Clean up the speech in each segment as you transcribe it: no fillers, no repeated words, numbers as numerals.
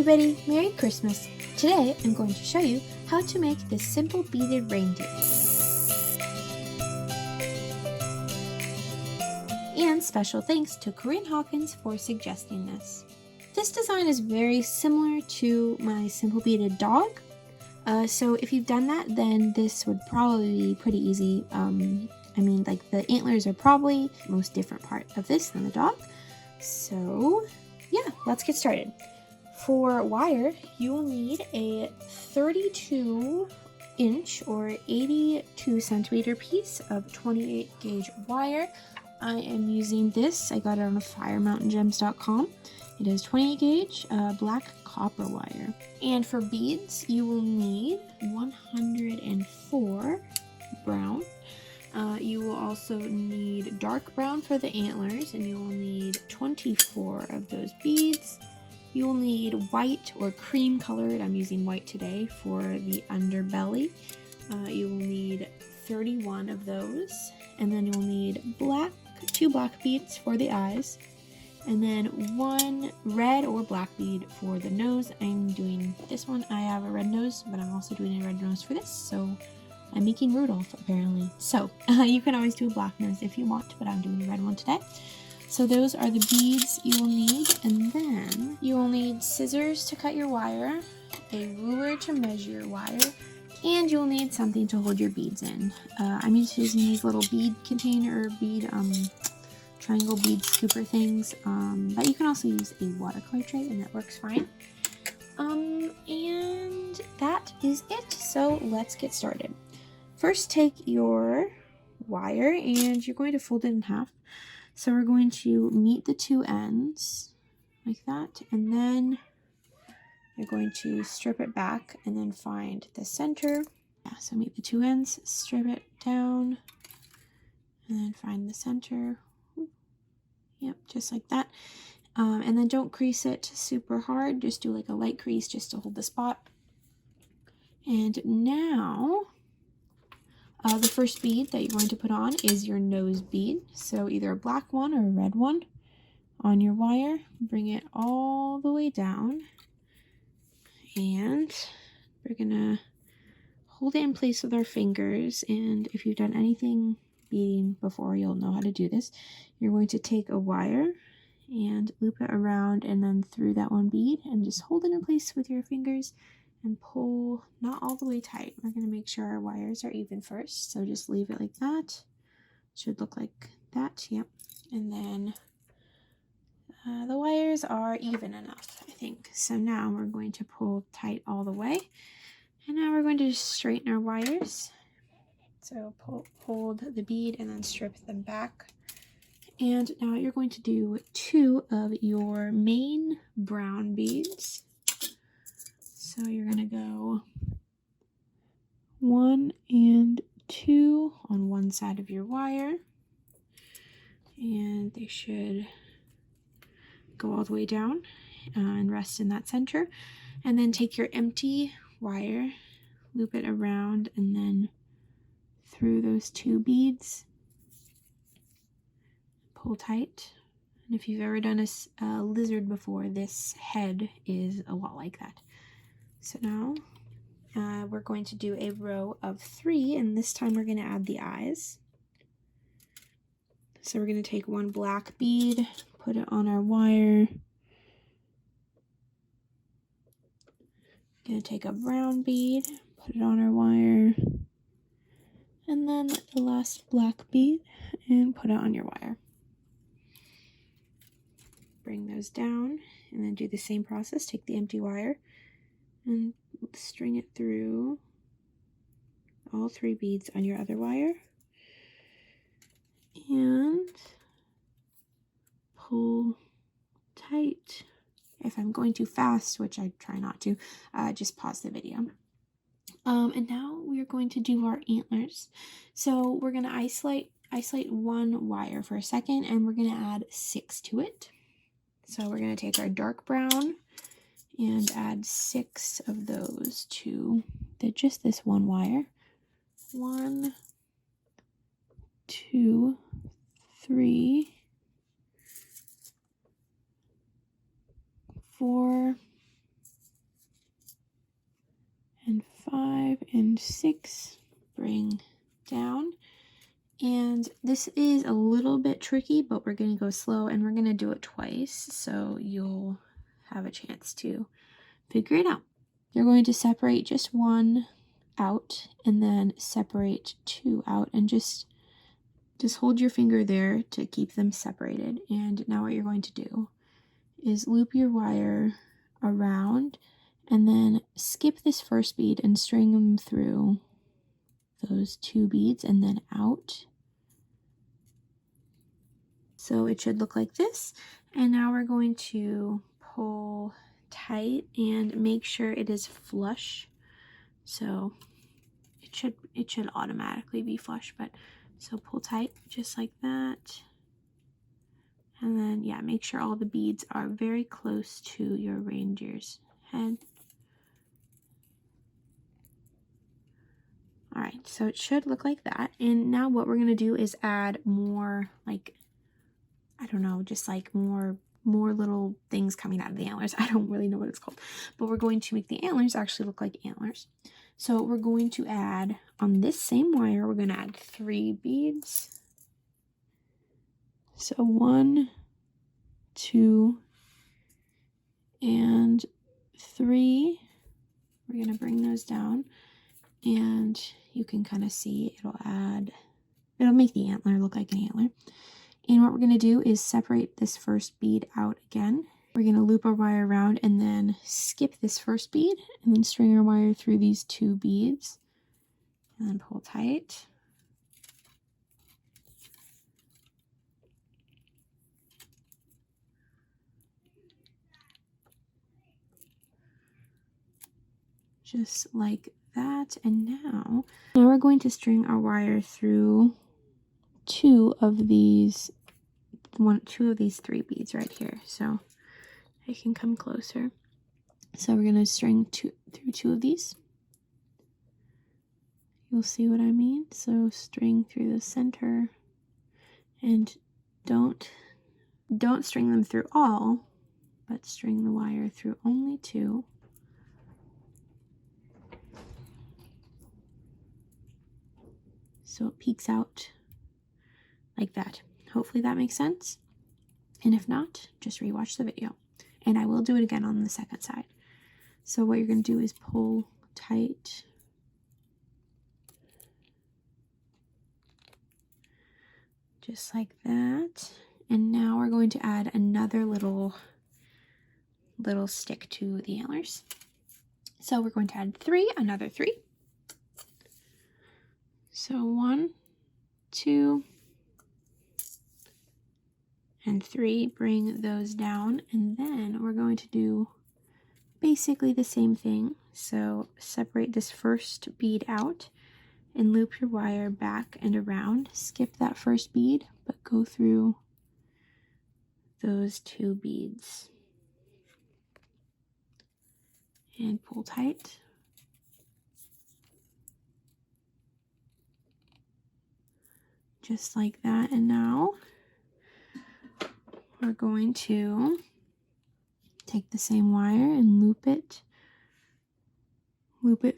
everybody, Merry Christmas! Today I'm going to show you how to make this simple beaded reindeer. And special thanks to Corinne Hawkins for suggesting this. This design is very similar to my simple beaded dog. So if you've done that, then this would probably be pretty easy. The antlers are probably the most different part of this than the dog. So yeah, let's get started. For wire, you will need a 32-inch or 82-centimeter piece of 28 gauge wire. I am using this. I got it on firemountaingems.com. It is 28 gauge black copper wire. And for beads, you will need 104 brown. You will also need dark brown for the antlers, and you will need 24 of those beads. You will need white or cream colored, I'm using white today, for the underbelly. You will need 31 of those, and then you will need two black beads for the eyes, and then one red or black bead for the nose. I'm doing this one. I have a red nose, but I'm also doing a red nose for this, so I'm making Rudolph apparently. So you can always do a black nose if you want, but I'm doing a red one today. So those are the beads you will need, and then you will need scissors to cut your wire, a ruler to measure your wire, and you'll need something to hold your beads in. I'm just using these little bead container, triangle bead scooper things, but you can also use a watercolor tray and that works fine. And that is it. So let's get started. First, take your wire and you're going to fold it in half. So we're going to meet the two ends like that, and then you're going to strip it back and then find the center. Yeah, so meet the two ends, strip it down, and then find the center. Yep, just like that. And then don't crease it super hard, just do like a light crease just to hold the spot. And now the first bead that you're going to put on is your nose bead. So either a black one or a red one on your wire. Bring it all the way down. And we're going to hold it in place with our fingers. And if you've done anything beading before, you'll know how to do this. You're going to take a wire and loop it around and then through that one bead and just hold it in place with your fingers and pull not all the way tight. We're going to make sure our wires are even first, so just leave it like that. Should look like that, yep. And then the wires are even enough, I think. So now we're going to pull tight all the way, and now we're going to just straighten our wires. So hold the bead and then strip them back. And now you're going to do 2 of your main brown beads. So you're going to go 1 and 2 on one side of your wire. And they should go all the way down and rest in that center. And then take your empty wire, loop it around, and then through those 2 beads. Pull tight. And if you've ever done a lizard before, this head is a lot like that. So now we're going to do a row of 3, and this time we're going to add the eyes. So we're going to take 1 black bead, put it on our wire. Going to take a brown bead, put it on our wire. And then the last black bead and put it on your wire. Bring those down and then do the same process. Take the empty wire and string it through all 3 beads on your other wire and pull tight. If I'm going too fast, which I try not to, just pause the video. And now we're going to do our antlers. So we're going to isolate 1 wire for a second, and we're going to add 6 to it. So we're going to take our dark brown and add 6 of those to just this 1 wire. 1, 2, 3, 4, 6, bring down. And this is a little bit tricky, but we're going to go slow and we're going to do it twice so you'll have a chance to figure it out. You're going to separate just one out and then separate 2 out, and just hold your finger there to keep them separated. And now what you're going to do is loop your wire around and then skip this first bead and string them through those 2 beads and then out. So it should look like this. And now we're going to pull tight and make sure it is flush. So it should automatically be flush, but so pull tight just like that. And then yeah, make sure all the beads are very close to your reindeer's head. All right, so it should look like that. And now what we're gonna do is add more, like, I don't know, just like more little things coming out of the antlers. I don't really know what it's called, but we're going to make the antlers actually look like antlers. So we're going to add, on this same wire, we're gonna add 3 beads. So 1, 2, and 3. We're gonna bring those down, and you can kind of see it'll make the antler look like an antler. And what we're going to do is separate this first bead out again. We're going to loop our wire around and then skip this first bead and then string our wire through these 2 beads and then pull tight. Just like that. And now we're going to string our wire through 2 of these 3 beads right here. So I can come closer. So we're going to string through 2 of these. You'll see what I mean. So string through the center, and don't string them through all, but string the wire through only 2. So it peeks out like that. Hopefully that makes sense. And if not, just rewatch the video. And I will do it again on the second side. So what you're going to do is pull tight. Just like that. And now we're going to add another little stick to the antlers. So we're going to add another 3. So 1, 2, and 3, bring those down, and then we're going to do basically the same thing. So separate this first bead out and loop your wire back and around. Skip that first bead, but go through those 2 beads and pull tight. Just like that. And now we're going to take the same wire and loop it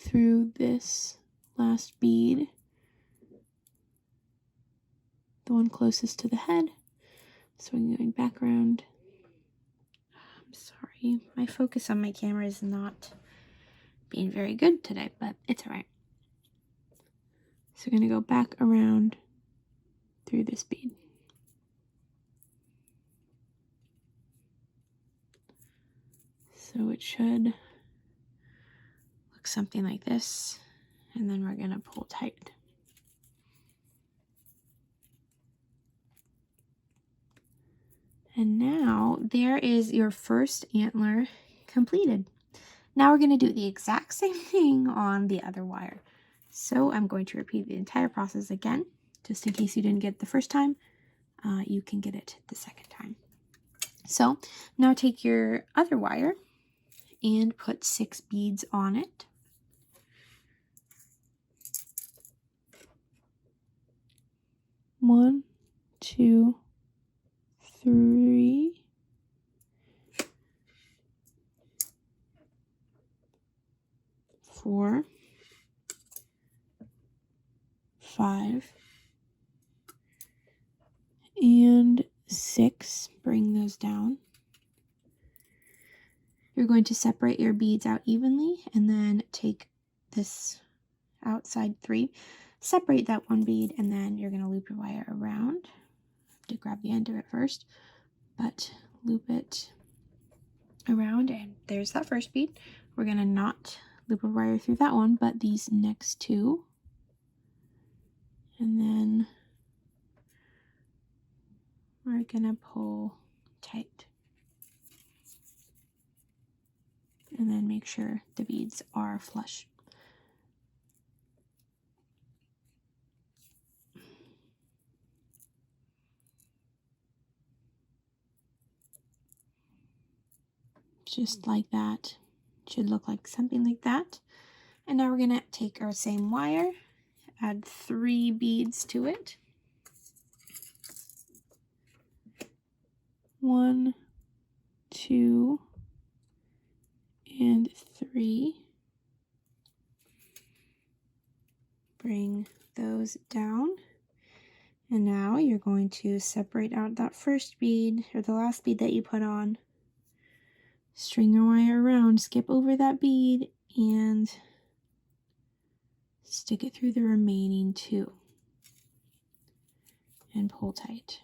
through this last bead, the one closest to the head. So we're going back around. I'm sorry, my focus on my camera is not being very good today, but it's all right. So we're going to go back around through this bead. So it should look something like this, and then we're going to pull tight. And now there is your first antler completed. Now we're going to do the exact same thing on the other wire. So I'm going to repeat the entire process again, just in case you didn't get it the first time. You can get it the second time. So now take your other wire and put 6 beads on it. One, 2, 3, 4, 5, and 6. Bring those down. You're going to separate your beads out evenly and then take this outside 3, separate that one bead, and then you're going to loop your wire around. To grab the end of it first, but loop it around, and there's that first bead. We're going to not loop a wire through that one, but these next 2, and then we're going to pull tight. And then make sure the beads are flush. Just like that. Should look like something like that. And now we're going to take our same wire, add 3 beads to it. 1, 2, and 3. Bring those down. And now you're going to separate out that first bead, or the last bead that you put on. String your wire around, skip over that bead, and stick it through the remaining 2. And pull tight.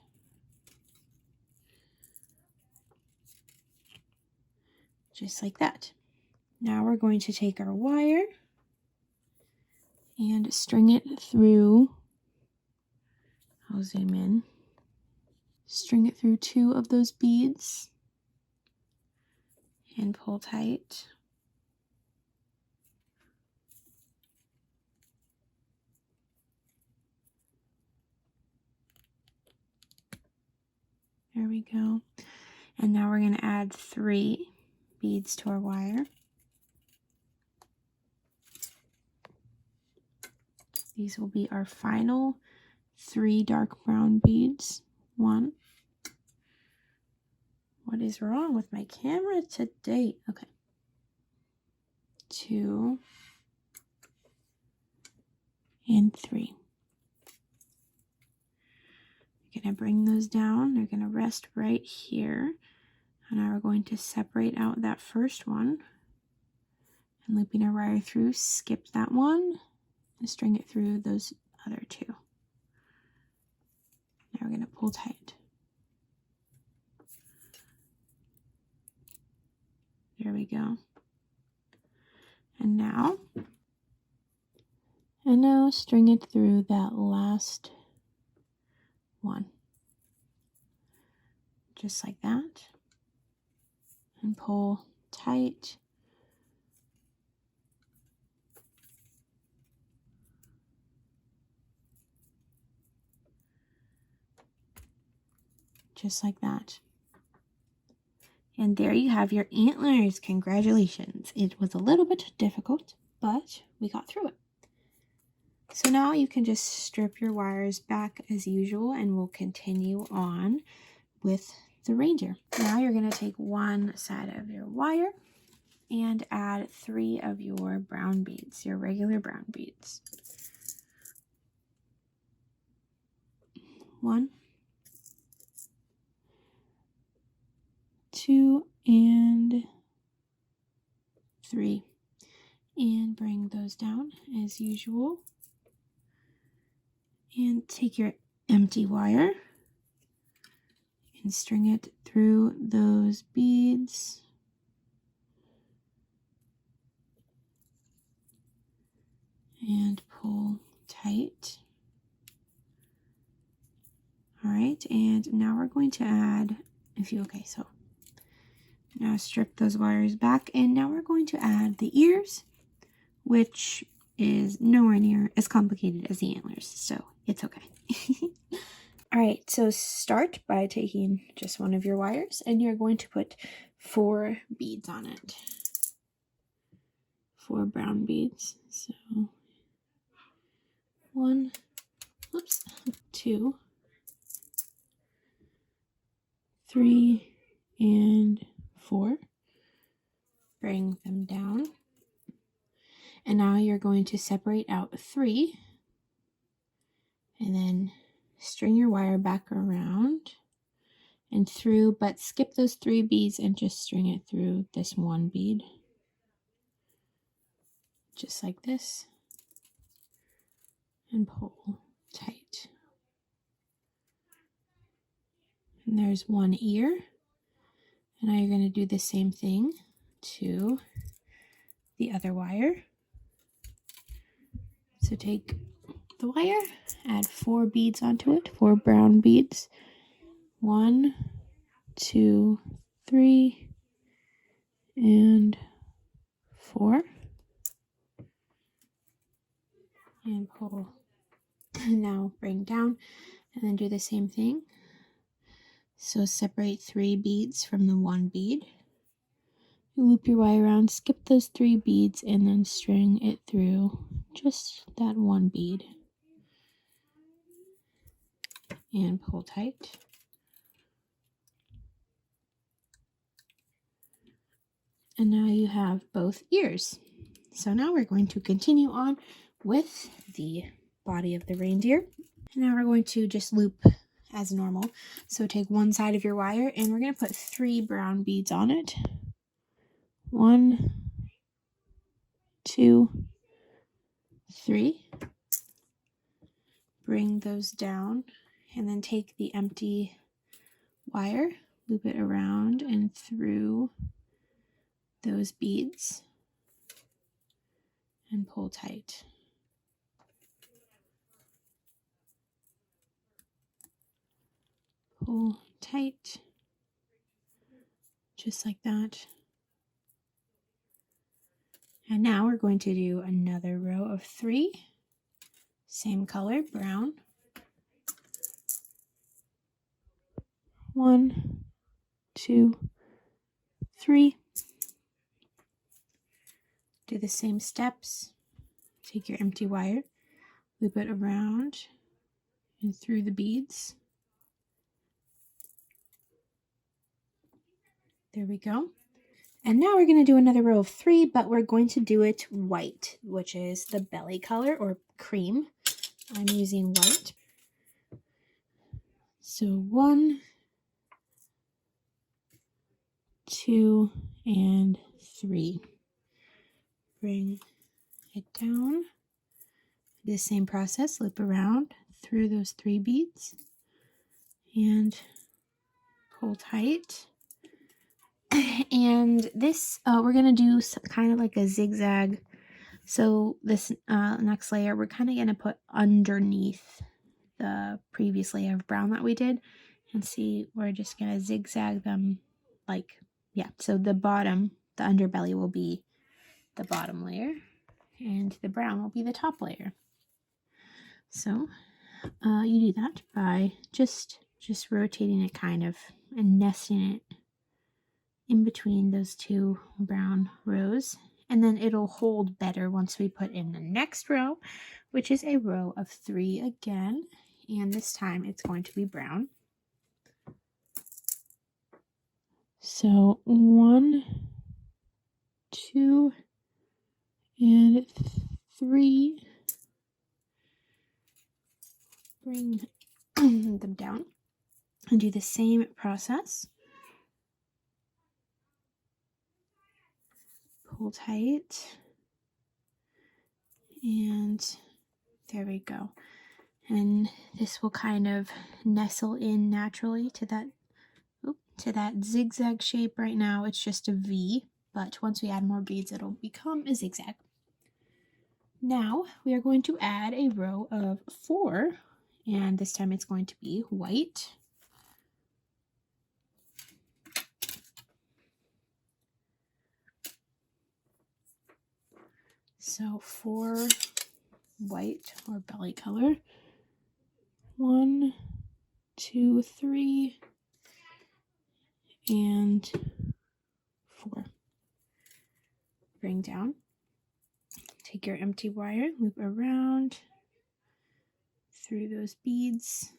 Just like that. Now we're going to take our wire and string it through, I'll zoom in, string it through 2 of those beads and pull tight. There we go. And now we're going to add 3 beads to our wire. These will be our final 3 dark brown beads. 1. What is wrong with my camera today? Okay. 2. And 3. You're going to bring those down. They're going to rest right here. And now we're going to separate out that first one. And looping our wire through, skip that one. And string it through those other 2. Now we're going to pull tight. There we go. And now string it through that last one. Just like that. And pull tight. Just like that. And there you have your antlers. Congratulations. It was a little bit difficult, but we got through it. So now you can just strip your wires back as usual, and we'll continue on with the reindeer. Now you're going to take one side of your wire and add 3 of your brown beads, your regular brown beads. 1, 2, and 3. And bring those down as usual. And take your empty wire and string it through those beads. And pull tight. All right, and now we're going to add, so now strip those wires back, and now we're going to add the ears, which is nowhere near as complicated as the antlers, so it's okay. All right, so start by taking just one of your wires, and you're going to put 4 beads on it. 4 brown beads. So 1, 2, 3, and 4. Bring them down. And now you're going to separate out 3 And then string your wire back around and through, but skip those 3 beads and just string it through this 1 bead. Just like this. And pull tight. And there's 1 ear. And now you're going to do the same thing to the other wire. So take the wire, add 4 beads onto it, 4 brown beads. 1, 2, 3, and 4. And pull. Now bring down and then do the same thing. So separate 3 beads from the 1 bead. You loop your wire around, skip those 3 beads, and then string it through just that 1 bead. And pull tight. And now you have both ears. So now we're going to continue on with the body of the reindeer. And now we're going to just loop as normal. So take one side of your wire and we're going to put 3 brown beads on it. 1, 2, 3. Bring those down and then take the empty wire, loop it around and through those beads and pull tight. Pull tight, just like that. And now we're going to do another row of 3, same color, brown. 1, 2, 3. Do the same steps. Take your empty wire, loop it around and through the beads. There we go. And now we're going to do another row of 3, but we're going to do it white, which is the belly color or cream. I'm using white. So 1, 2, and 3. Bring it down. Do the same process, loop around through those 3 beads and pull tight. And this, we're going to do kind of like a zigzag. So this next layer, we're kind of going to put underneath the previous layer of brown that we did. And see, we're just going to zigzag them like, yeah. So the bottom, the underbelly will be the bottom layer. And the brown will be the top layer. So you do that by just rotating it kind of and nesting it in between those 2 brown rows, and then it'll hold better once we put in the next row, which is a row of 3 again, and this time it's going to be brown. So 1, 2, and 3. Bring them down and do the same process. Pull tight, and there we go. And this will kind of nestle in naturally to that zigzag shape. Right now it's just a V, but once we add more beads it'll become a zigzag. Now we are going to add a row of 4, and this time it's going to be white. So 4 white or belly color. 1, 2, 3, and 4. Bring down. Take your empty wire, loop around through those beads,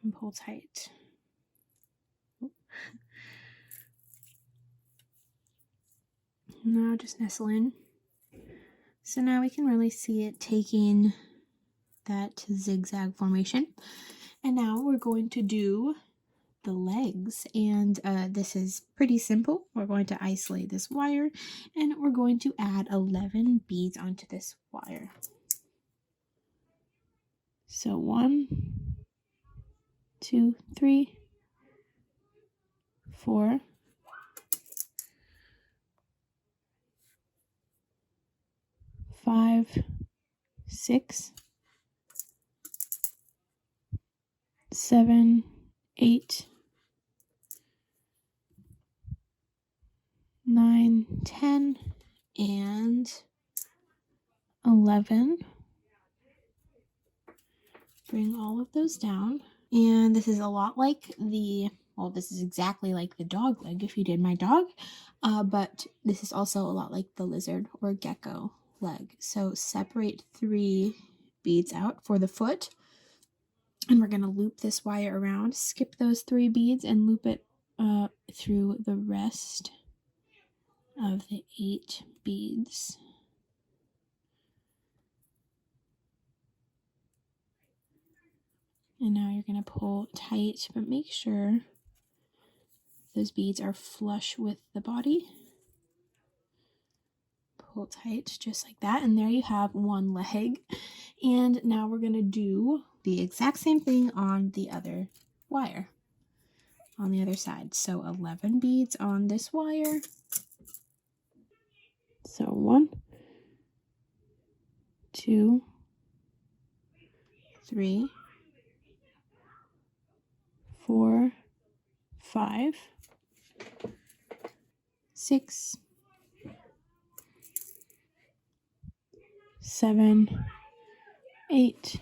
and pull tight. Now just nestle in. So now we can really see it taking that zigzag formation. And now we're going to do the legs, and this is pretty simple. We're going to isolate this wire, and we're going to add 11 beads onto this wire. So 1, 2, 3, 4, 5, 6, 7, 8, 9, 10, and 11. Bring all of those down. And this is a lot like this is exactly like the dog leg if you did my dog, but this is also a lot like the lizard or gecko leg. So separate 3 beads out for the foot, and we're going to loop this wire around, skip those 3 beads, and loop it through the rest of the 8 beads. And now you're going to pull tight, but make sure those beads are flush with the body. Pull tight just like that, and there you have one leg. And now we're going to do the exact same thing on the other wire, on the other side. So 11 beads on this wire. So 1, 2, 3, 4, 5, 6, 7, 8,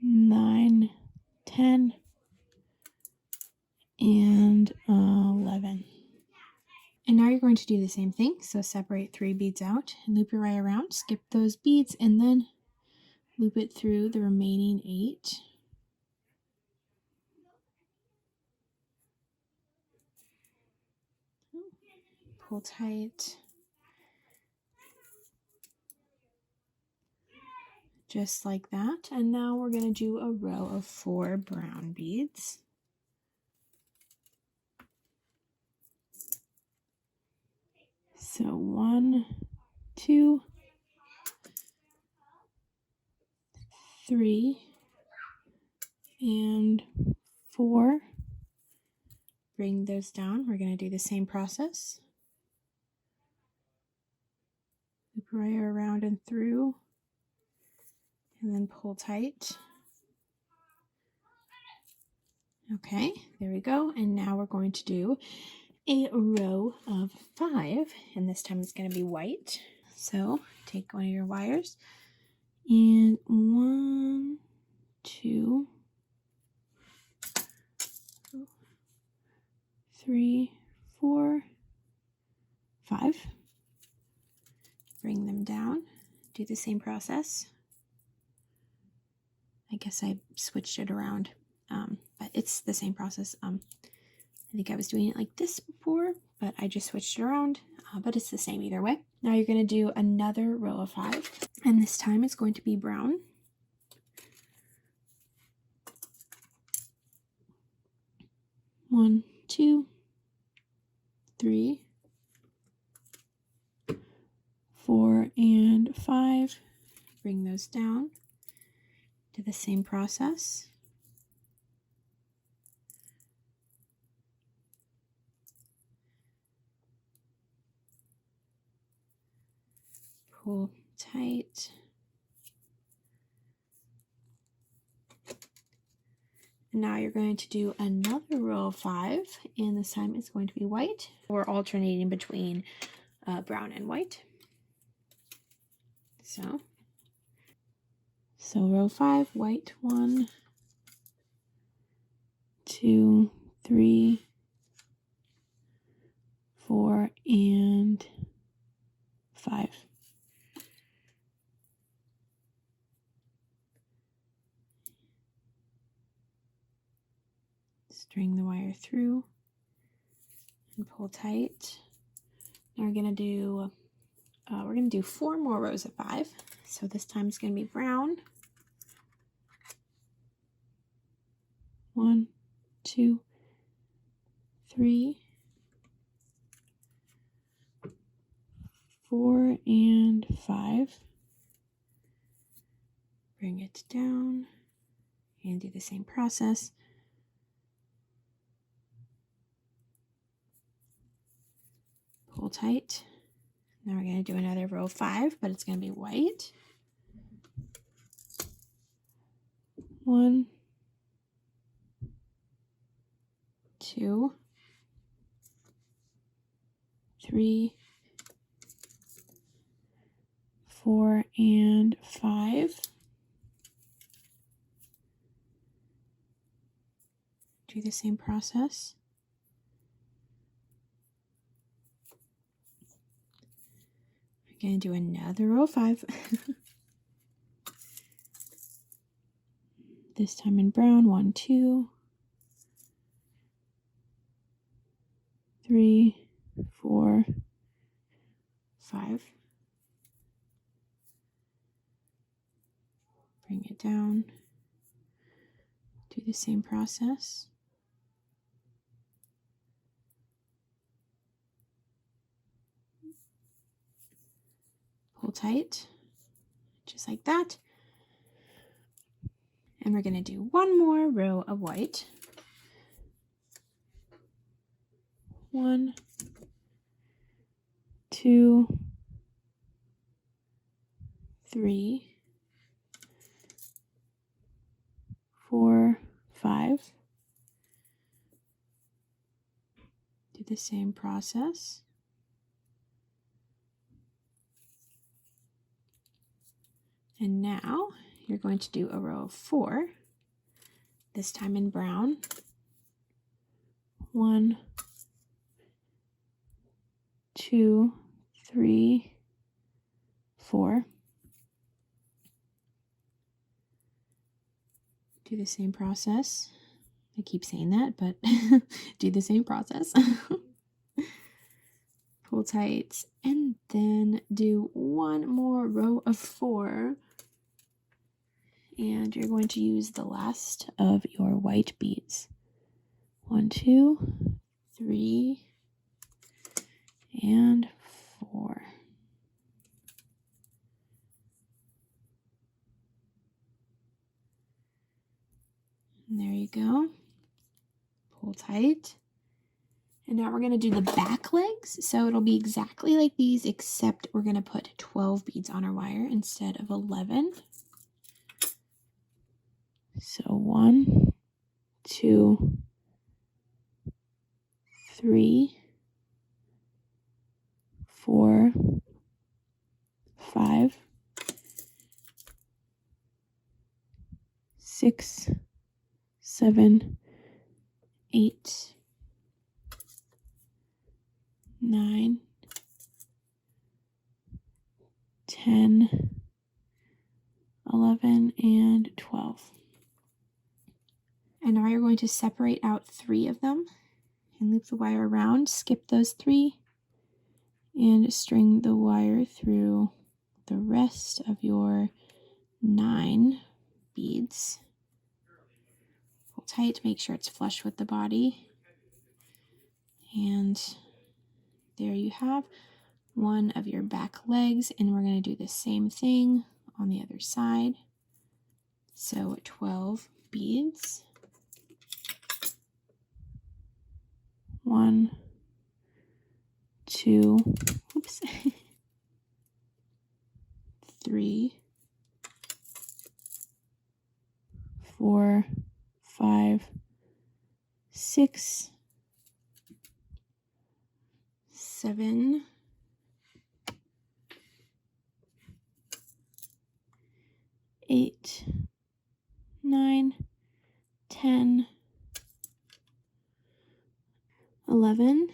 9, 10, and 11. And now you're going to do the same thing. So separate 3 beads out and loop your wire around, skip those beads, and then loop it through the remaining 8. Pull tight. Just like that. And now we're going to do a row of 4 brown beads. So 1, 2, 3, and 4. Bring those down. We're going to do the same process. Loop wire around and through, and then pull tight. Okay, there we go. And now we're going to do a row of 5, and this time it's going to be white. So take one of your wires, and 1, 2, 3, 4, 5. Bring them down. Do the same process. I guess I switched it around, but it's the same process. I think I was doing it like this before, but I just switched it around, but it's the same either way. Now you're going to do another row of 5, and this time it's going to be brown. One, 2, 3, 4, and 5. Bring those down. Do the same process. Pull tight. And now you're going to do another row of 5, and this time it's going to be white. We're alternating between brown and white. So row 5, white, 1, 2, 3, 4, and 5. String the wire through and pull tight. Now we're going to do We're going to do 4 more rows of 5. So this time it's going to be brown. 1, 2, 3, 4, and 5. Bring it down and do the same process. Pull tight. Now we're going to do another row of 5, but it's going to be white. 1, 2, 3, 4, and 5. Do the same process. We're going to do another row of 5. This time in brown. 1, 2, 3, 4, 5. Bring it down. Do the same process. Pull tight, just like that. And we're going to do one more row of white. 1, 2, 3, 4, 5. Do the same process. And now you're going to do a row of 4, this time in brown. 1, 2, 3, 4. Do the same process. I keep saying that, but do the same process. Pull tight, and then do one more row of 4. And you're going to use the last of your white beads. 1, 2, 3, and 4. And there you go. Pull tight. And now we're going to do the back legs. So it'll be exactly like these, except we're going to put 12 beads on our wire instead of 11. So 1, 2, 3, 4, 5, 6, 7, 8, 9, 10, 11, and 12. And now you're going to separate out 3 of them and loop the wire around, skip those 3, and string the wire through the rest of your 9 beads. Pull tight, make sure it's flush with the body. And there you have one of your back legs, and we're going to do the same thing on the other side. So 12 beads. 1, 2, oops, 3, 4, 5, 6, 7, 8, 9, 10, 11,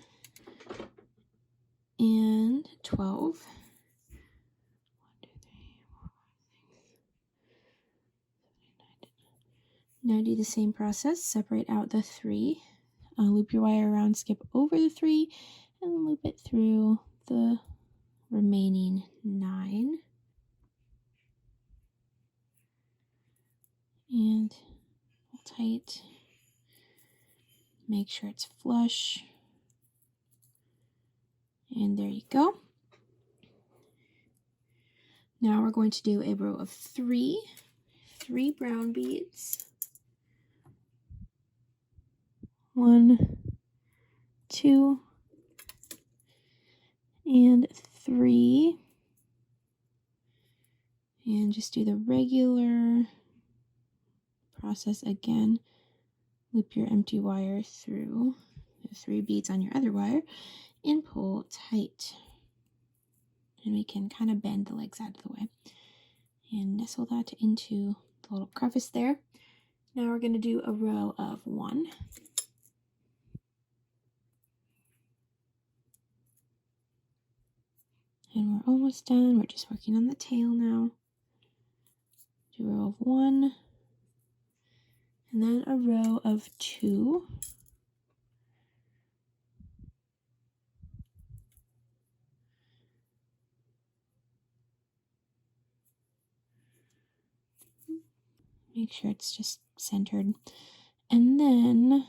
and 12. 1, 2, 3, 4, 5, 6, 7, 8, 9, 10. Now do the same process. Separate out the 3. Loop your wire around, skip over the 3, and loop it through the remaining 9. And pull tight. Make sure it's flush. And there you go. Now we're going to do a row of 3 brown beads. 1, 2, and 3. And just do the regular process again. Loop your empty wire through the 3 beads on your other wire and pull tight. And we can kind of bend the legs out of the way and nestle that into the little crevice there. Now we're going to do a row of 1. And we're almost done. We're just working on the tail now. Do a row of 1. And then a row of 2. Make sure it's just centered. And then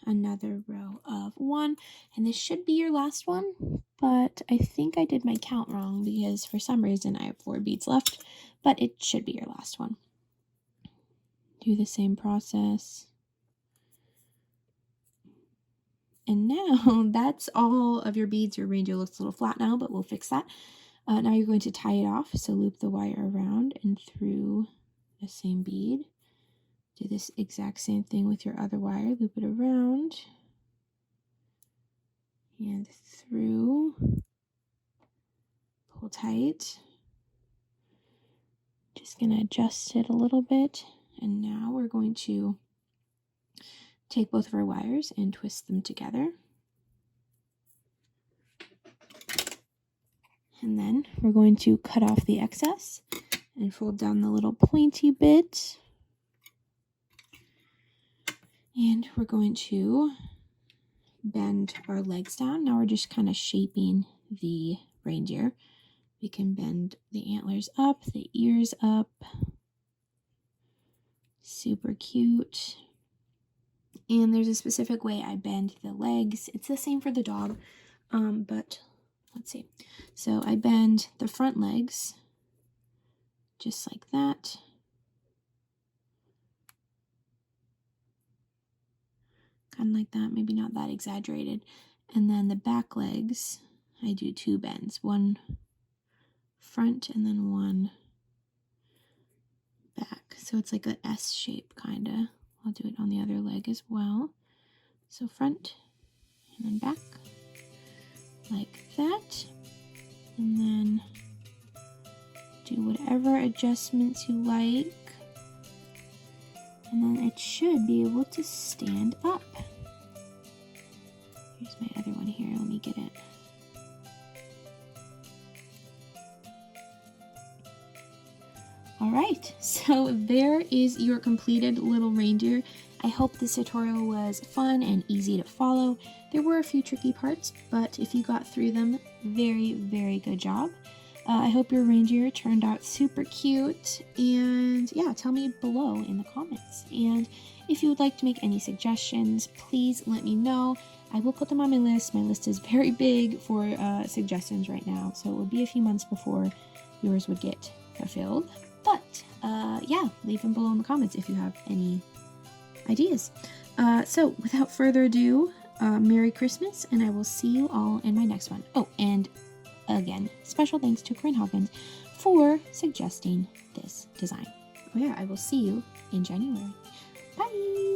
another row of 1. And this should be your last one, but I think I did my count wrong because for some reason I have 4 beads left, but it should be your last one. Do the same process. And now that's all of your beads. Your reindeer looks a little flat now, but we'll fix that. Now you're going to tie it off. So loop the wire around and through the same bead. Do this exact same thing with your other wire. Loop it around and through. Pull tight. Just going to adjust it a little bit. And now we're going to take both of our wires and twist them together. And then we're going to cut off the excess and fold down the little pointy bit. And we're going to bend our legs down. Now we're just kind of shaping the reindeer. We can bend the antlers up, the ears up. Super cute. And there's a specific way I bend the legs. It's the same for the dog, but let's see. So I bend the front legs just like that. Kind of like that, maybe not that exaggerated. And then the back legs, I do 2 bends. One front and then one back. So it's like an S shape, kind of. I'll do it on the other leg as well. So front and then back, like that. And then do whatever adjustments you like. And then it should be able to stand up. Here's my other one here. Let me get it. All right, so there is your completed little reindeer. I hope this tutorial was fun and easy to follow. There were a few tricky parts, but if you got through them, very, very good job. I hope your reindeer turned out super cute, and yeah, tell me below in the comments. And if you would like to make any suggestions, please let me know. I will put them on my list. My list is very big for suggestions right now, so it would be a few months before yours would get fulfilled. But yeah, leave them below in the comments if you have any ideas. So without further ado, Merry Christmas, and I will see you all in my next one. Oh, and again, special thanks to Corinne Hawkins for suggesting this design. Oh yeah, I will see you in January. Bye!